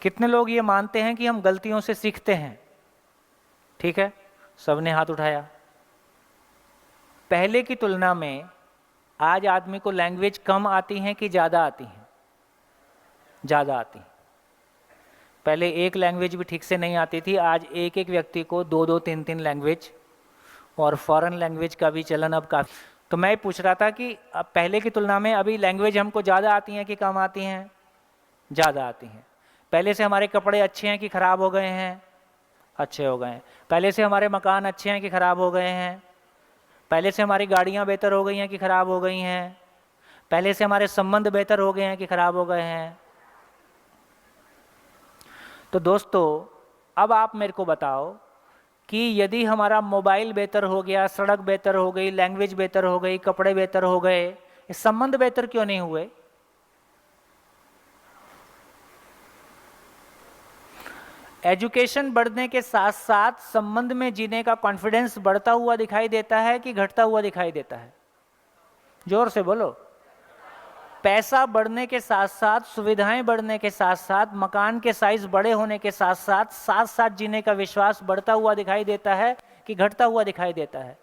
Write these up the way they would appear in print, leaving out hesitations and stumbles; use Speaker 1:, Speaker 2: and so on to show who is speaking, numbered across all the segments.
Speaker 1: कितने लोग ये मानते हैं कि हम गलतियों से सीखते हैं? ठीक है, सबने हाथ उठाया। पहले की तुलना में आज आदमी को लैंग्वेज कम आती हैं कि ज़्यादा आती हैं? ज़्यादा आती हैं। पहले एक लैंग्वेज भी ठीक से नहीं आती थी, आज एक एक व्यक्ति को दो दो तीन तीन लैंग्वेज, और फॉरेन लैंग्वेज का भी चलन अब काफ़ी। तो मैं पूछ रहा था कि अब पहले की तुलना में अभी लैंग्वेज हमको ज़्यादा आती हैं कि कम आती हैं? ज़्यादा आती हैं। पहले से हमारे कपड़े अच्छे हैं कि ख़राब हो गए हैं? अच्छे हो गए हैं। पहले से हमारे मकान अच्छे हैं कि ख़राब हो गए हैं? पहले से हमारी गाड़ियाँ बेहतर हो गई हैं कि ख़राब हो गई हैं? पहले से हमारे संबंध बेहतर हो गए हैं कि ख़राब हो गए हैं? तो दोस्तों, अब आप मेरे को बताओ कि यदि हमारा मोबाइल बेहतर हो गया, सड़क बेहतर हो गई, लैंग्वेज बेहतर हो गई, कपड़े बेहतर हो गए, ये संबंध बेहतर क्यों नहीं हुए? एजुकेशन बढ़ने के साथ साथ संबंध में जीने का कॉन्फिडेंस बढ़ता हुआ दिखाई देता है कि घटता हुआ दिखाई देता है? जोर से बोलो। पैसा बढ़ने के साथ साथ, सुविधाएं बढ़ने के साथ साथ, मकान के साइज बड़े होने के साथ साथ साथ साथ जीने का विश्वास बढ़ता हुआ दिखाई देता है कि घटता हुआ दिखाई देता है?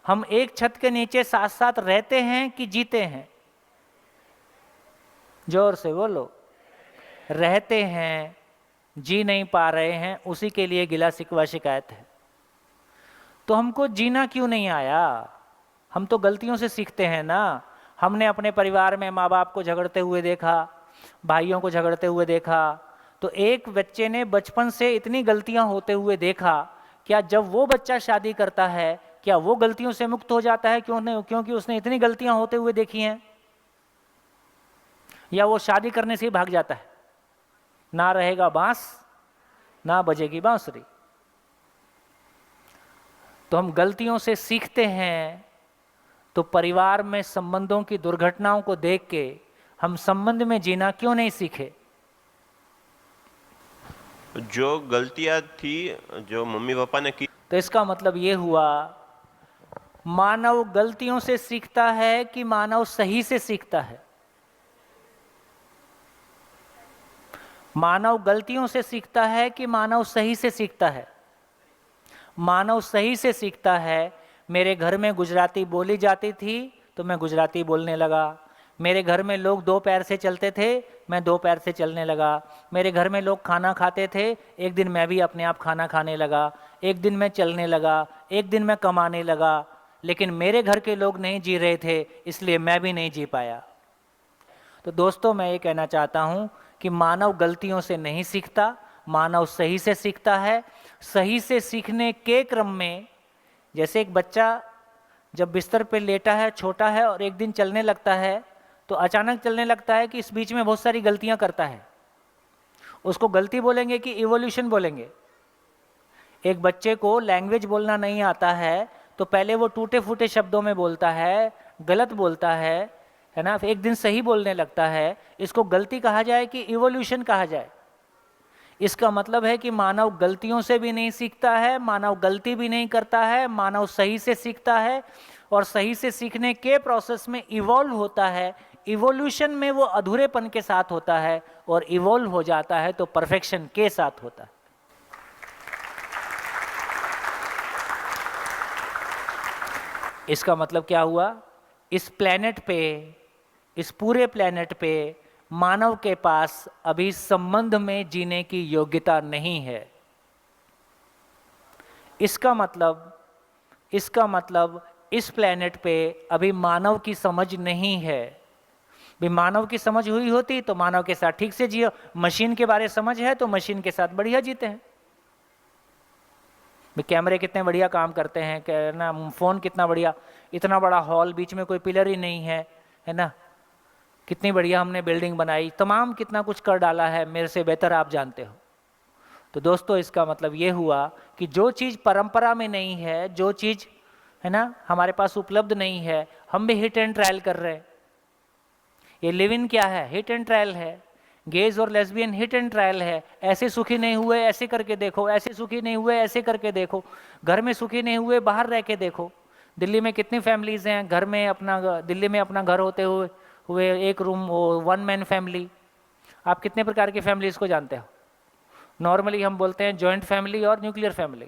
Speaker 1: हम एक छत के नीचे साथ साथ रहते हैं कि जीते हैं? जोर से बोलो। रहते हैं, जी नहीं पा रहे हैं, उसी के लिए गिला शिकवा शिकायत है। तो हमको जीना क्यों नहीं आया? हम तो गलतियों से सीखते हैं ना। हमने अपने परिवार में माँ बाप को झगड़ते हुए देखा, भाइयों को झगड़ते हुए देखा। तो एक बच्चे ने बचपन से इतनी गलतियां होते हुए देखा, क्या जब वो बच्चा शादी करता है क्या वो गलतियों से मुक्त हो जाता है? क्यों नहीं? क्योंकि उसने इतनी गलतियां होते हुए देखी हैं। या वो शादी करने से ही भाग जाता है? ना रहेगा बांस ना बजेगी बांसुरी। तो हम गलतियों से सीखते हैं। तो परिवार में संबंधों की दुर्घटनाओं को देख के हम संबंध में जीना क्यों नहीं सीखे?
Speaker 2: जो गलतियां थी जो मम्मी पापा ने की,
Speaker 1: तो इसका मतलब ये हुआ, मानव गलतियों से सीखता है कि मानव सही से सीखता है? मानव गलतियों से सीखता है कि मानव सही से सीखता है? मानव सही से सीखता है। मेरे घर में गुजराती बोली जाती थी तो मैं गुजराती बोलने लगा। मेरे घर में लोग दो पैर से चलते थे, मैं दो पैर से चलने लगा। मेरे घर में लोग खाना खाते थे, एक दिन मैं भी अपने आप खाना खाने लगा। एक दिन मैं चलने लगा, एक दिन मैं कमाने लगा। लेकिन मेरे घर के लोग नहीं जी रहे थे, इसलिए मैं भी नहीं जी पाया। तो दोस्तों, मैं ये कहना चाहता हूँ कि मानव गलतियों से नहीं सीखता, मानव सही से सीखता है। सही से सीखने के क्रम में, जैसे एक बच्चा जब बिस्तर पे लेटा है, छोटा है, और एक दिन चलने लगता है, तो अचानक चलने लगता है कि इस बीच में बहुत सारी गलतियां करता है। उसको गलती बोलेंगे कि इवोल्यूशन बोलेंगे? एक बच्चे को लैंग्वेज बोलना नहीं आता है तो पहले वो टूटे फूटे शब्दों में बोलता है, गलत बोलता है ना? एक दिन सही बोलने लगता है। इसको गलती कहा जाए कि इवोल्यूशन कहा जाए? इसका मतलब है कि मानव गलतियों से भी नहीं सीखता है, मानव गलती भी नहीं करता है, मानव सही से सीखता है। और सही से सीखने के प्रोसेस में इवॉल्व होता है। इवोल्यूशन में वो अधूरेपन के साथ होता है, और इवॉल्व हो जाता है तो परफेक्शन के साथ होता है। इसका मतलब क्या हुआ? इस प्लेनेट पे, इस पूरे प्लेनेट पे मानव के पास अभी संबंध में जीने की योग्यता नहीं है। इसका मतलब इस प्लेनेट पे अभी मानव की समझ नहीं है। भी मानव की समझ हुई होती तो मानव के साथ ठीक से जियो। मशीन के बारे समझ है तो मशीन के साथ बढ़िया जीते हैं। कैमरे कितने बढ़िया काम करते हैं ना, फोन कितना बढ़िया, इतना बड़ा हॉल, बीच में कोई पिलर ही नहीं है ना? कितनी बढ़िया हमने बिल्डिंग बनाई, तमाम कितना कुछ कर डाला है, मेरे से बेहतर आप जानते हो। तो दोस्तों, इसका मतलब ये हुआ कि जो चीज़ परंपरा में नहीं है, जो चीज़ है ना हमारे पास उपलब्ध नहीं है, हम भी हिट एंड ट्रायल कर रहे हैं। ये लिव इन क्या है? हिट एंड ट्रायल है। गेज और लेस्बियन हिट एंड ट्रायल है। ऐसे सुखी नहीं हुए ऐसे करके देखो, ऐसे सुखी नहीं हुए ऐसे करके देखो, घर में सुखी नहीं हुए बाहर रह के देखो। दिल्ली में कितनी फैमिलीज हैं, घर में अपना, दिल्ली में अपना घर होते हुए एक रूम, 1 मैन फैमिली। आप कितने प्रकार की फैमिलीज को जानते हो? नॉर्मली हम बोलते हैं जॉइंट फैमिली और न्यूक्लियर फैमिली।